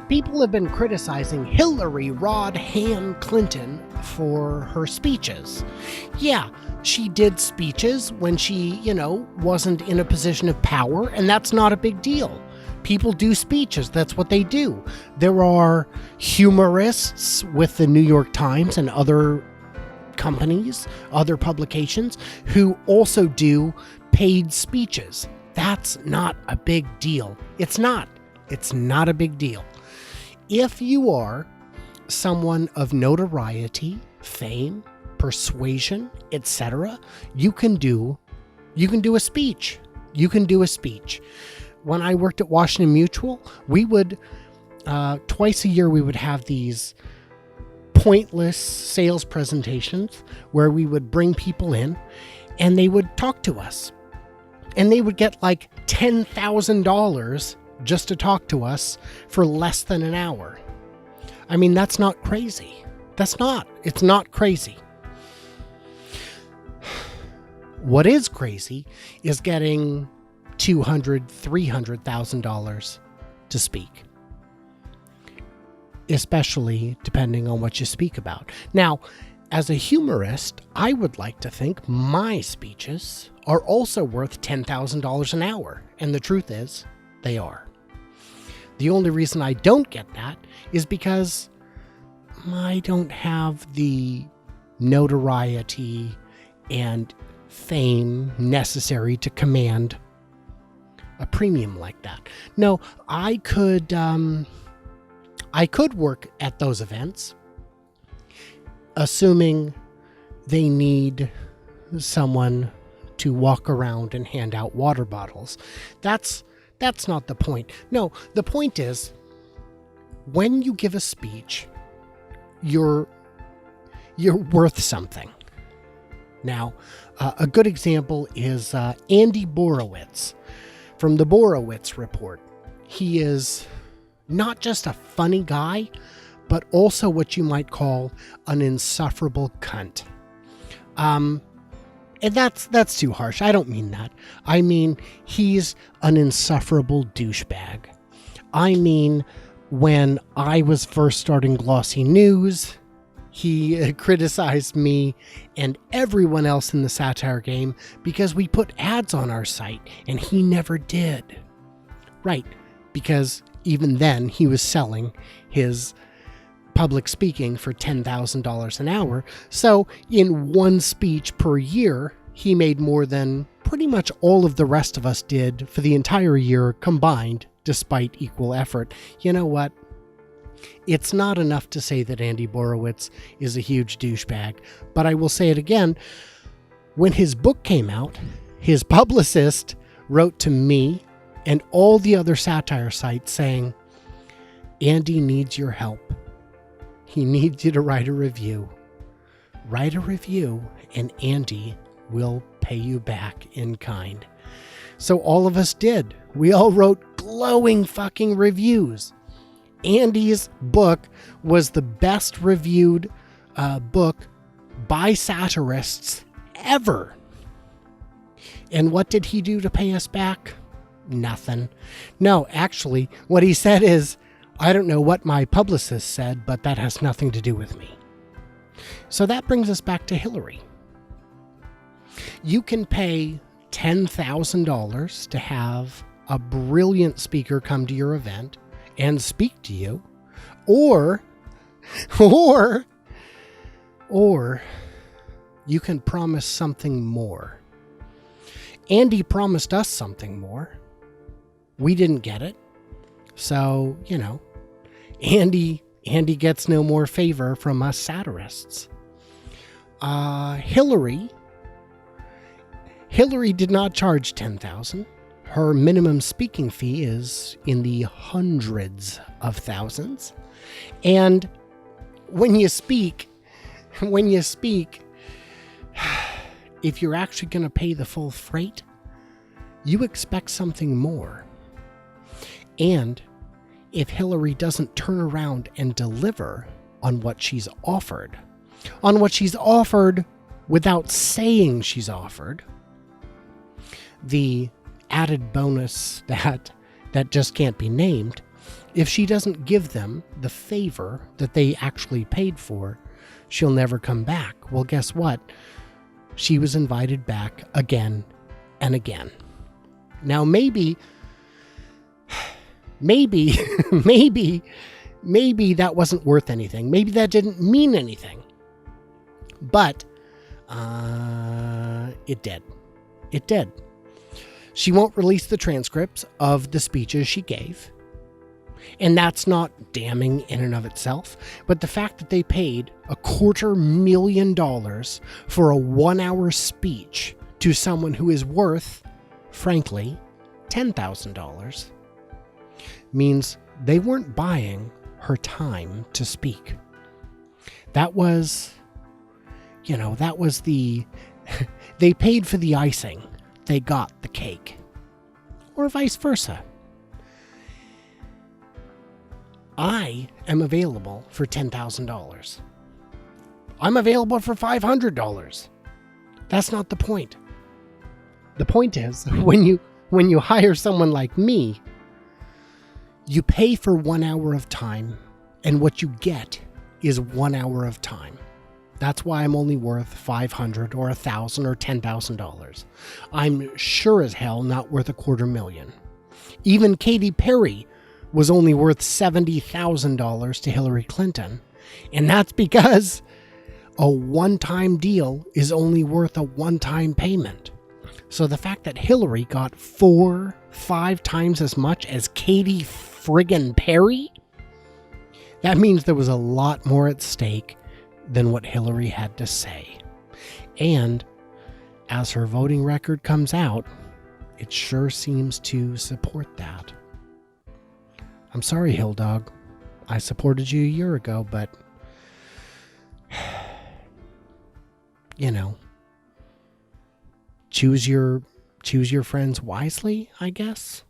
People have been criticizing Hillary Rodham Clinton for her speeches. Yeah, she did speeches when she, wasn't in a position of power, and that's not a big deal. People do speeches. That's what they do. There are humorists with the New York Times and other companies, other publications, who also do paid speeches. That's not a big deal. It's not. It's not a big deal. If you are someone of notoriety, fame, persuasion, etc., you can do a speech. You can do a speech. When I worked at Washington Mutual, we would twice a year we would have these pointless sales presentations where we would bring people in and they would talk to us. And they would get like $10,000 just to talk to us for less than an hour. I mean, that's not crazy. It's not crazy. What is crazy is getting $200,000, $300,000 to speak, especially depending on what you speak about. Now, as a humorist, I would like to think my speeches are also worth $10,000 an hour. And the truth is, they are. The only reason I don't get that is because I don't have the notoriety and fame necessary to command a premium like that. No, I could work at those events, assuming they need someone to walk around and hand out water bottles. That's not the point. No, the point is, when you give a speech, you're worth something. Now, a good example is Andy Borowitz from the Borowitz Report. He is not just a funny guy, but also what you might call an insufferable cunt. And that's too harsh. I don't mean that. I mean, he's an insufferable douchebag. I mean, when I was first starting Glossy News, he criticized me and everyone else in the satire game because we put ads on our site, and he never did. Right, because even then he was selling his public speaking for $10,000 an hour. So in one speech per year, he made more than pretty much all of the rest of us did for the entire year combined, despite equal effort. You know what? It's not enough to say that Andy Borowitz is a huge douchebag, but I will say it again. When his book came out, his publicist wrote to me and all the other satire sites saying, Andy needs your help. He needs you to write a review. Write a review, and Andy will pay you back in kind. So all of us did. We all wrote glowing fucking reviews. Andy's book was the best reviewed book by satirists ever. And what did he do to pay us back? Nothing. No, actually, what he said is, I don't know what my publicist said, but that has nothing to do with me. So that brings us back to Hillary. You can pay $10,000 to have a brilliant speaker come to your event and speak to you, or you can promise something more. Andy promised us something more. We didn't get it. So, Andy gets no more favor from us satirists. Hillary did not charge $10,000. Her minimum speaking fee is in the hundreds of thousands. And when you speak, if you're actually going to pay the full freight, you expect something more. And if Hillary doesn't turn around and deliver on what she's offered without saying she's offered, the added bonus that just can't be named if she doesn't give them the favor that they actually paid for, she'll never come back. Well, guess what? She was invited back again and again. Now, maybe maybe that wasn't worth anything. Maybe that didn't mean anything. But it did. It did. She won't release the transcripts of the speeches she gave. And that's not damning in and of itself. But the fact that they paid $250,000 for a 1-hour speech to someone who is worth, frankly, $10,000 means they weren't buying her time to speak. That was, they paid for the icing. They got the cake. Or vice versa. I am available for $10,000. I'm available for $500. That's not the point. The point is, when you hire someone like me, you pay for 1 hour of time, and what you get is 1 hour of time. That's why I'm only worth $500 or $1,000 or $10,000. I'm sure as hell not worth $250,000. Even Katy Perry was only worth $70,000 to Hillary Clinton. And that's because a one-time deal is only worth a one-time payment. So the fact that Hillary got 4-5 times as much as Katy friggin' Perry, that means there was a lot more at stake than what Hillary had to say. And as her voting record comes out, it sure seems to support that. I'm sorry, Hill Dog. I supported you a year ago, but choose your friends wisely, I guess.